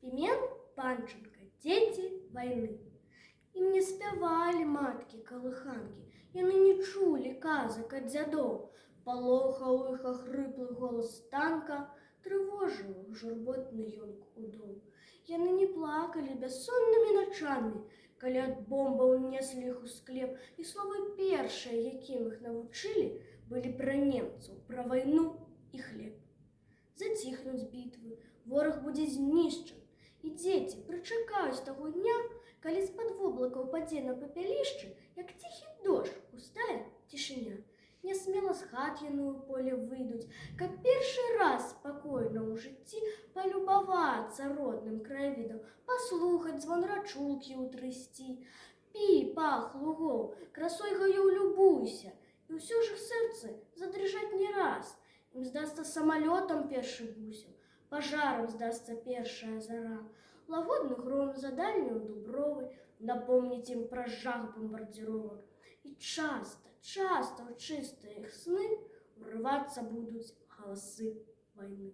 Пімен Панченка, дзеці вайны. Ім не спявалі маткі-калыханкі, яны не чулі казак ад дзядоў. Палохаў іх ахрыплы голас танка, трывожыў іх журботны ёнк удоў. Яны не плакалі бяссоннымі начамі, калі ад бомбаў неслі іх у склеп, і словы першыя, якім іх навучылі, былі пра немцаў, пра вайну і хлеб. Заціхнуць бітвы, вораг будзе знішчан, і дзеці прычакаюць таго дня, калі з-пад воблакаў падзе на папялішчы, як ціхі дождж, густая цішыня. Нясмела з хат яны ў поле выйдуць, каб першы раз спакойна ў жыцці палюбавацца родным краявідам, паслухаць звон рачулкі ўтрысці. Пі, пах лугоў, красой гаёў любуйся, і ўсё ж іх сэрцы задрыжаць не раз. Ім здасца самалётам першы бусел, пажарам здасца першая зара. Лагодны гром за дальняю дубровай напомніць ім пра жах бамбардзіровак. І часта ў чыстыя іх сны ўрывацца будуць галасы вайны.